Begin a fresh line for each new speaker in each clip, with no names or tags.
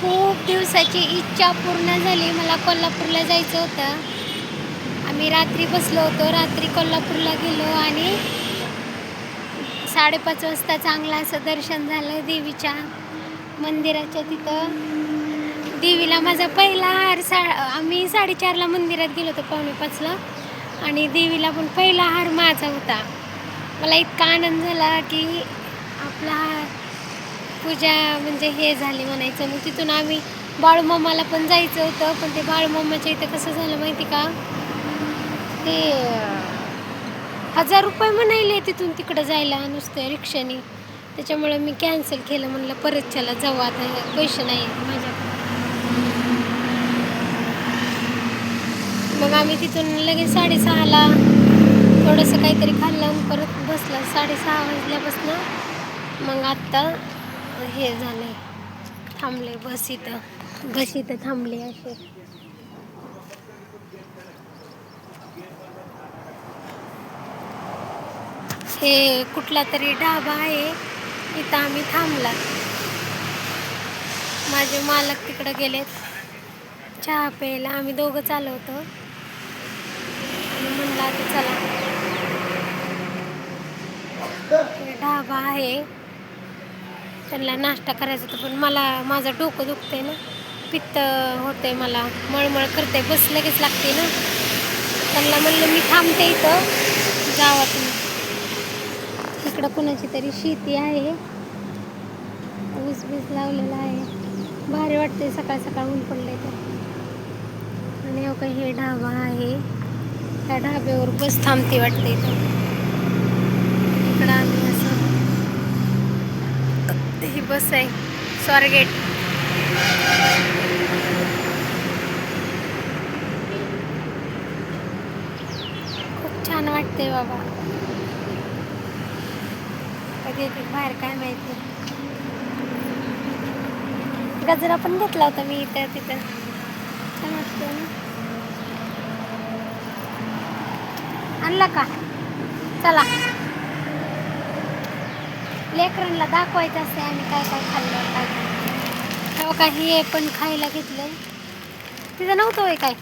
खूप दिवसाची इच्छा पूर्ण झाली. मला कोल्हापूरला जायचं होतं. आम्ही रात्री बसलो होतो. रात्री कोल्हापूरला गेलो आणि 5:30 वाजता चांगलं असं दर्शन झालं देवीच्या मंदिराच्या तिथं. देवीला माझा पहिला हार आम्ही 4:30ला मंदिरात गेलो होतो, 4:45ला. आणि देवीला पण पहिला हार माझा होता. मला इतका आनंद झाला की आपला पूजा म्हणजे हे झाली म्हणायचं. मग तिथून आम्ही बाळूमामाला पण जायचं होतं, पण ते बाळूमामाच्या इथं कसं झालं माहिती का, ते 1000 रुपये म्हणायले तिथून तिकडं जायला नुसतं रिक्षाने. त्याच्यामुळे मी कॅन्सल केलं. म्हणलं परत चला जाऊ, आता पैसे नाही आहेत माझ्याकडे. मग आम्ही तिथून लगेच 6:30ला थोडंसं काहीतरी खाल्लं आणि परत बसला. 6:30 वाजल्यापासून मग आत्ता हे झालंय, थांबले बस इथं थांबले असे. हे कुठला तरी ढाबा आहे, इथं आम्ही थांबला. माझे मालक तिकडे गेलेत चहा प्यायला. आम्ही दोघं आलो होतो आणि म्हणलं आता चला. हे ढाबा आहे, त्यांना नाश्ता करायचा होता, पण माझं डोकं दुखतंय ना, पित्त होतंय, मला मळमळ करते, बस लगेच लागते ना. त्यांना म्हणलं मी थांबते इथं, जावा तुम्ही. इकडं कुणाची तरी शेती आहे, ऊस बीस लावलेला आहे. भारी वाटते सकाळ सकाळ ऊन पडलंय तर. आणि काही हे ढाबा आहे, त्या ढाब्यावर बस थांबते वाटते इथं. इकडं आम्ही असं, ही बस आहे स्वारगेट. खूप छान वाटते बाबा. कधी येते बाहेर काय माहिती. गजरा पण घेतला होता मी इथं तिथं, छान वाटते ना. आणला का? चला, लेकरांना दाखवायचं असते आम्ही काय काय खाल्लं काय काय. काही हे पण खायला घेतलं. तिथं नव्हतं होय काय?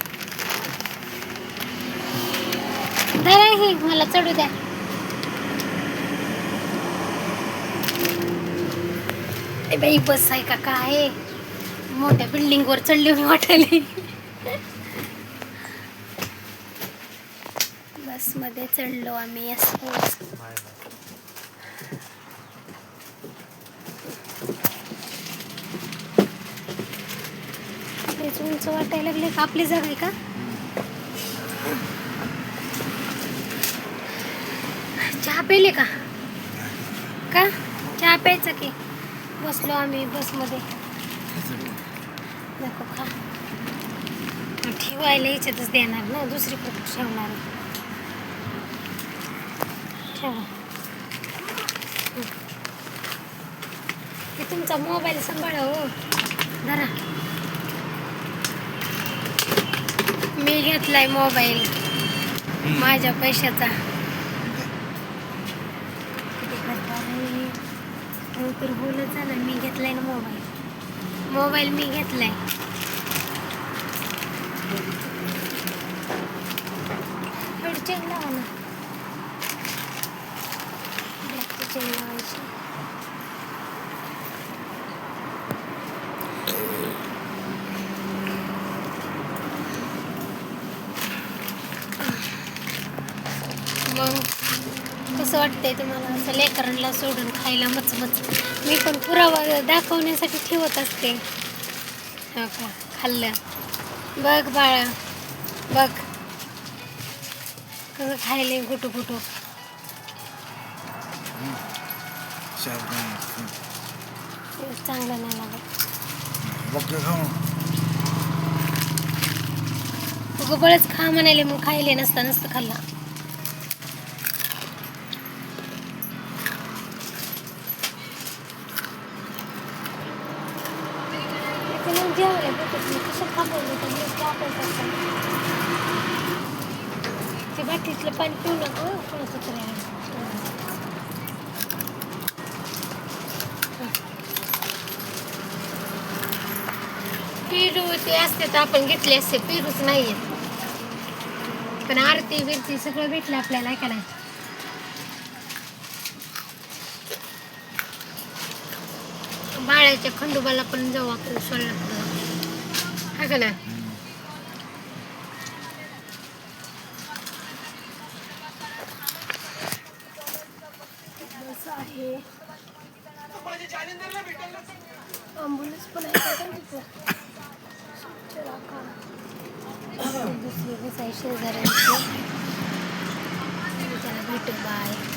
धरा ही, मला चढू द्या. ए बाई, बस आहे का काय? मोठ्या बिल्डिंगवर चढली मी वाटायली. बसमध्ये चढलो आम्ही असं. उंच वाटायला लागले का? आपली जागा आहे का? चहा पेले का? का चहा प्यायचा की? बसलो आम्ही बसमध्ये. नको का? ठेवायला याच्यातच देणार ना, दुसरी कुठं ठेवणार? ठेवा. ते तुमचा मोबाईल सांभाळा हो. धरा. मी घेतलाय मोबाईल माझ्या पैशाचा. तर बोलत झालं, मी घेतलाय ना मोबाईल मी घेतलाय. चेन लावा ना, चेन लावायची. मग कसं वाटतंय तुम्हाला असं लेकरांना सोडून खायला मचमच? मी पण पुरावा दाखवण्यासाठी ठेवत असते. हो का? खाल्लं बघ बाळा, बघ कसं खायले गुटू गुटू. चांगलं नाही लागत. बळच खा म्हणाले, मग खायले नसतं खाल्ला. जेवले कसं खाल्लं ते बाटलीतलं पाणी पिऊ नको कोणाचं तरी. पेरू ते असते तर आपण घेतले असते, पेरूच नाहीये. पण आरती बिरती सगळं भेटलं आपल्याला, आहे का नाही? बाळाच्या खंडोबाला पण जाऊ आपण सोलापूरला, आहे का नाही? बस आहे, ॲम्ब्युलन्स पण आहे का तिथं? चला का दुसरी बस आहे शेजाऱ्यांची, चला भेटू, बाय.